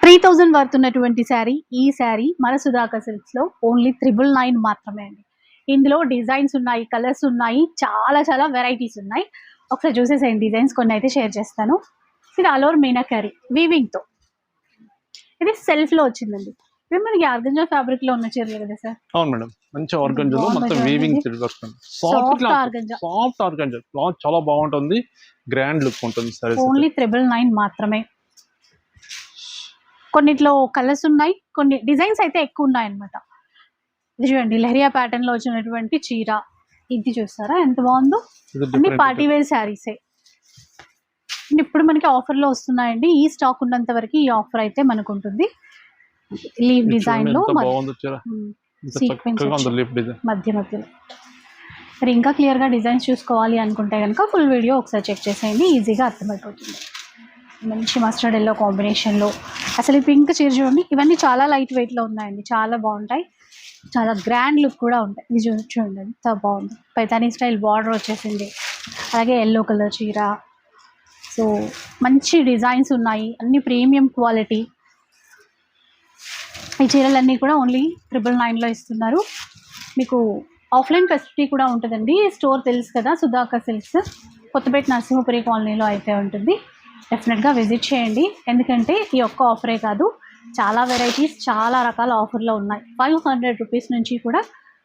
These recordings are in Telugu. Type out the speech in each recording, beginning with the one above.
3000 వర్త్ ఉన్నటువంటి శారీ. ఈ శారీ మన సుధాకర్ సిల్క్స్ లో ఓన్లీ 999 మాత్రమే అండి. ఇందులో డిజైన్స్ ఉన్నాయి, కలర్స్ ఉన్నాయి, చాలా చాలా వెరైటీస్ ఉన్నాయి. ఒకసారి చూసేసేయండి డిజైన్స్, కొన్ని అయితే షేర్ చేస్తాను. ఇది ఆల్ ఓవర్ మీనాకరీ వీవింగ్ తో, ఇది సెల్ఫ్ లో వచ్చిందండి. ఇది మనకి ఆర్గంజా ఫ్యాబ్రిక్ లో ఉన్న చీరలు కదా సార్? అవును మేడం, మంచి ఆర్గంజాలో మొత్తం వీవింగ్ వస్తుంది. Soft organza, soft organza cloth చాలా బాగుంటుంది, గ్రాండ్ లుక్ ఉంటుంది. సరే, ఓన్లీ 999 మాత్రమే. కొన్నిట్లో కలర్స్ ఉన్నాయి, కొన్ని డిజైన్స్ అయితే ఎక్కువ ఉన్నాయి అన్నమాట. ఇది చూడండి, లెహరియా ప్యాటర్న్ లో వచ్చినటువంటి చీర. ఇది చూస్తారా ఎంత బాగుందో? అన్ని పార్టీ వేర్ శారీసే. ఇప్పుడు మనకి ఆఫర్ లో వస్తున్నాయండి. ఈ స్టాక్ ఉన్నంత వరకు ఈ ఆఫర్ అయితే మనకు ఉంటుంది. లీవ్ డిజైన్ లో మధ్య మధ్యలో. మరి ఇంకా క్లియర్ గా డిజైన్స్ చూసుకోవాలి అనుకుంటే కనుక ఫుల్ వీడియో ఒకసారి చెక్ చేసేయండి, ఈజీగా అర్థమైపోతుంది. మంచి మస్టర్డ్ ఎల్లో కాంబినేషన్ లో. అసలు ఈ పింక్ చీర చూడండి, ఇవన్నీ చాలా లైట్ వెయిట్ లో ఉన్నాయండి, చాలా బాగుంటాయి, చాలా గ్రాండ్ లుక్ కూడా ఉంటాయి. ఇది చూడండి ఎంత బాగుంది, పైతానీ స్టైల్ బార్డర్ వచ్చేసింది, అలాగే ఎల్లో కలర్ చీర. సో మంచి డిజైన్స్ ఉన్నాయి, అన్ని ప్రీమియం క్వాలిటీ. ఈ చీరలన్నీ కూడా ఓన్లీ 999 లో ఇస్తున్నారు. మీకు ఆఫ్లైన్ ఫెసిలిటీ కూడా ఉంటుందండి. స్టోర్ తెలుసు కదా, సుధాకర్ సిల్క్స్, కొత్తపేట నరసింహపురి కాలనీలో అయితే ఉంటుంది. డెఫినెట్గా విజిట్ చేయండి, ఎందుకంటే ఈ ఒక్క ఆఫరే కాదు, చాలా వెరైటీస్, చాలా రకాల ఆఫర్లో ఉన్నాయి. 500 రూపీస్ నుంచి కూడా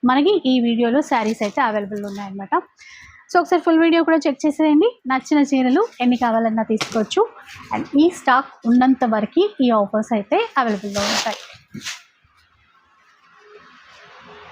మనకి ఈ వీడియోలో శారీస్ అయితే అవైలబుల్ ఉన్నాయన్నమాట. సో ఒకసారి ఫుల్ వీడియో కూడా చెక్ చేసేయండి. నచ్చిన చీరలు ఎన్ని కావాలన్నా తీసుకోవచ్చు. అండ్ ఈ స్టాక్ ఉన్నంత వరకు ఈ ఆఫర్స్ అయితే అవైలబుల్లో ఉంటాయి.